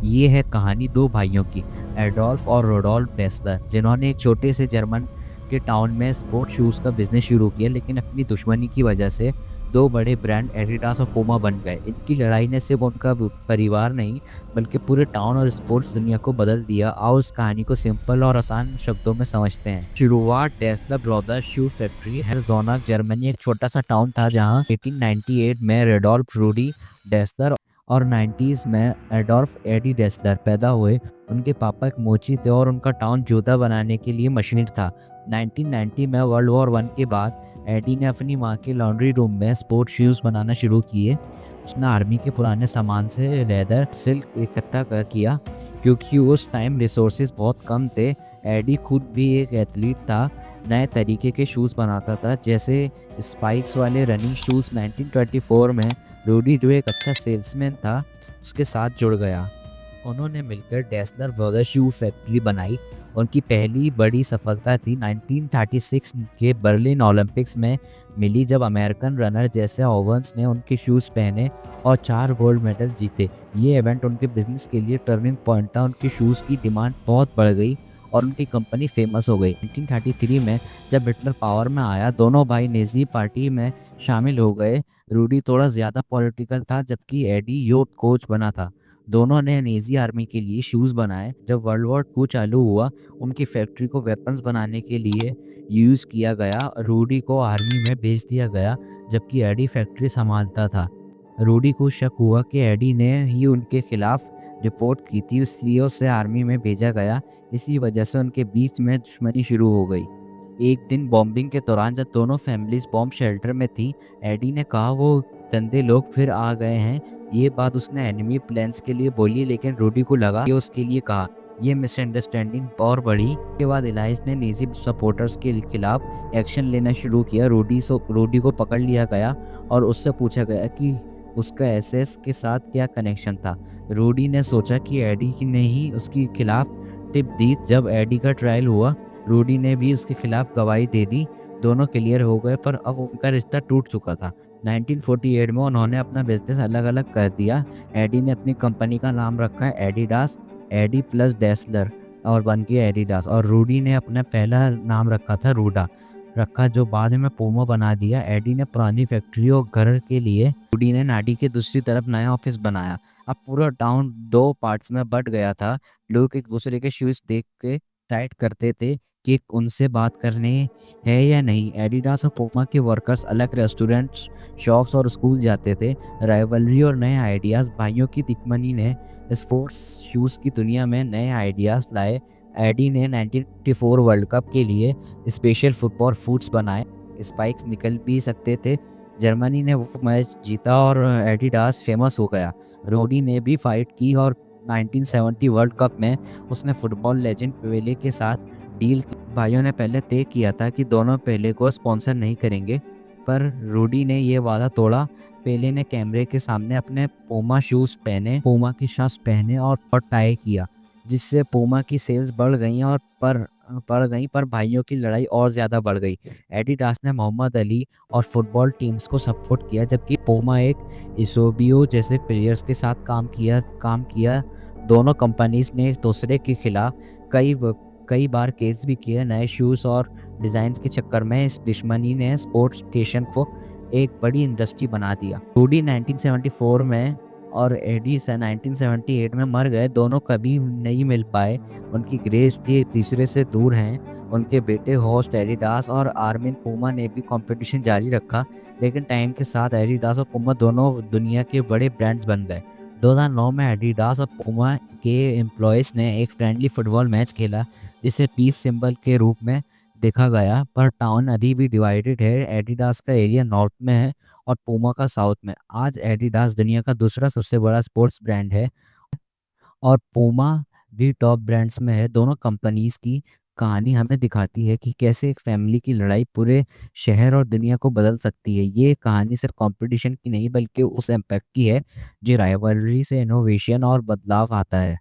ये है कहानी दो भाइयों की, एडोल्फ और रोडोल्फ डेसलर, जिन्होंने एक छोटे से जर्मन के टाउन में स्पोर्ट शूज़ का बिजनेस शुरू किया, लेकिन अपनी दुश्मनी की वजह से दो बड़े ब्रांड एडिडास और पूमा बन गए। इनकी लड़ाई ने सिर्फ उनका परिवार नहीं, बल्कि पूरे टाउन और स्पोर्ट्स दुनिया को बदल दिया। आओ उस कहानी को सिंपल और आसान शब्दों में समझते हैं। शुरुआत डेसलर ब्रदर्स शू फैक्ट्री हेरजोनक जर्मनी, एक छोटा सा टाउन था जहां 1898 में रेडोल्फ रूडी डेसलर और 90s में एडोल्फ एडी डेसलर पैदा हुए। उनके पापा एक मोची थे और उनका टाउन जूता बनाने के लिए मशीन था। 1990 में वर्ल्ड वॉर 1 के बाद एडी ने अपनी माँ के लॉन्ड्री रूम में स्पोर्ट शूज़ बनाना शुरू किए। उसने आर्मी के पुराने सामान से लेदर सिल्क इकट्ठा कर किया, क्योंकि उस टाइम रिसोर्सेज बहुत कम थे। एडी खुद भी एक एथलीट था, नए तरीके के शूज़ बनाता था, जैसे स्पाइक्स वाले रनिंग शूज़। 1924 में रूडी, जो एक अच्छा सेल्समैन था, उसके साथ जुड़ गया। उन्होंने मिलकर डेसलर ब्रदर्स शू फैक्ट्री बनाई। उनकी पहली बड़ी सफलता थी 1936 के बर्लिन ओलंपिक्स में मिली, जब अमेरिकन रनर जैसे ओवंस ने उनके शूज़ पहने और 4 गोल्ड मेडल जीते। ये इवेंट उनके बिजनेस के लिए टर्निंग पॉइंट था। उनके शूज़ की डिमांड बहुत बढ़ गई और उनकी कंपनी फेमस हो गई। 1933 में जब हिटलर पावर में आया, दोनों भाई नेजी पार्टी में शामिल हो गए। रूडी थोड़ा ज़्यादा पॉलिटिकल था, जबकि एडी यूथ कोच बना था। दोनों ने नेजी आर्मी के लिए शूज़ बनाए। जब वर्ल्ड वॉर 2 चालू हुआ, उनकी फैक्ट्री को वेपन्स बनाने के लिए यूज़ किया गया। रूडी को आर्मी में भेज दिया गया, जबकि एडी फैक्ट्री संभालता था। रूडी को शक हुआ कि एडी ने ही उनके खिलाफ रिपोर्ट की थी, इसलिए उसे आर्मी में भेजा गया। इसी वजह से उनके बीच में दुश्मनी शुरू हो गई। एक दिन बॉम्बिंग के दौरान जब दोनों फैमिलीज बॉम्ब शेल्टर में थी, एडी ने कहा वो गंदे लोग फिर आ गए हैं। ये बात उसने एनिमी प्लान्स के लिए बोली, लेकिन रूडी को लगा कि उसके लिए कहा। ये मिसअंडरस्टैंडिंग और बढ़ी। के बाद इलाइज ने नेजी सपोर्टर्स के खिलाफ एक्शन लेना शुरू किया। रूडी को पकड़ लिया गया और उससे पूछा गया कि उसका एसएस के साथ क्या कनेक्शन था। रूडी ने सोचा कि एडी ने ही उसके खिलाफ टिप दी। जब एडी का ट्रायल हुआ, रूडी ने भी उसके खिलाफ गवाही दे दी। दोनों क्लियर हो गए, पर अब उनका रिश्ता टूट चुका था। 1948 में उन्होंने अपना बिजनेस अलग अलग कर दिया। एडी ने अपनी कंपनी का नाम रखा है एडिडास, एडी प्लस डेसलर, और बन गया एडिडास। और रूडी ने अपना पहला नाम रखा था रूडा रखा, जो बाद में पूमा बना दिया। एडी ने पुरानी फैक्ट्री और घर के लिए, रूडी ने नाडी के दूसरी तरफ नया ऑफिस बनाया। अब पूरा टाउन दो पार्ट्स में बट गया था। लोग एक दूसरे के शूज देख के डिसाइड करते थे कि उनसे बात करने है या नहीं। एडिडास और पूमा के वर्कर्स अलग रेस्टोरेंट्स, शॉप्स और स्कूल जाते थे। राइवलरी और नए आइडियाज़, भाइयों की दुश्मनी ने स्पोर्ट्स शूज़ की दुनिया में नए आइडियाज़ लाए। एडी ने 1954 वर्ल्ड कप के लिए स्पेशल फुटबॉल फूड्स बनाए। स्पाइक्स निकल भी सकते थे। जर्मनी ने वो मैच जीता और एडिडास फेमस हो गया। रोडी ने भी फाइट की और 1970 वर्ल्ड कप में उसने फुटबॉल लेजेंड पेले के साथ डील की। भाइयों ने पहले तय किया था कि दोनों पेले को स्पॉन्सर नहीं करेंगे, पर रूडी ने ये वादा तोड़ा। पेले ने कैमरे के सामने अपने पूमा के शूज पहने और टाई किया, जिससे पूमा की सेल्स बढ़ गई, पर भाइयों की लड़ाई और ज़्यादा बढ़ गई। एडिडास ने मोहम्मद अली और फुटबॉल टीम्स को सपोर्ट किया, जबकि पूमा एक इशोबियो जैसे प्लेयर्स के साथ काम किया। दोनों कंपनीज ने एक दूसरे के खिलाफ कई बार केस भी किए। नए शूज़ और डिज़ाइंस के चक्कर में इस दुश्मनी ने स्पोर्ट्स स्टेशन को एक बड़ी इंडस्ट्री बना दिया। रूडी 1974 में और एडी से 1978 में मर गए। दोनों कभी नहीं मिल पाए। उनकी ग्रेव्स भी एक दूसरे से दूर हैं। उनके बेटे होस्ट एडिडास और आर्मिन पूमा ने भी कंपटीशन जारी रखा, लेकिन टाइम के साथ एडिडास और पूमा दोनों दुनिया के बड़े ब्रांड्स बन गए। 2009 में एडिडास और पूमा के एम्प्लॉयज़ ने एक फ्रेंडली फुटबॉल मैच खेला, जिसे पीस सिंबल के रूप में देखा गया। पर टाउन अभी भी डिवाइडेड है। एडिडास का एरिया नॉर्थ में है और पूमा का साउथ में। आज एडिडास दुनिया का दूसरा सबसे बड़ा स्पोर्ट्स ब्रांड है और पूमा भी टॉप ब्रांड्स में है। दोनों कंपनीज की कहानी हमें दिखाती है कि कैसे एक फैमिली की लड़ाई पूरे शहर और दुनिया को बदल सकती है। ये कहानी सिर्फ कंपटीशन की नहीं, बल्कि उस इम्पैक्ट की है जो राइवलरी से इनोवेशन और बदलाव आता है।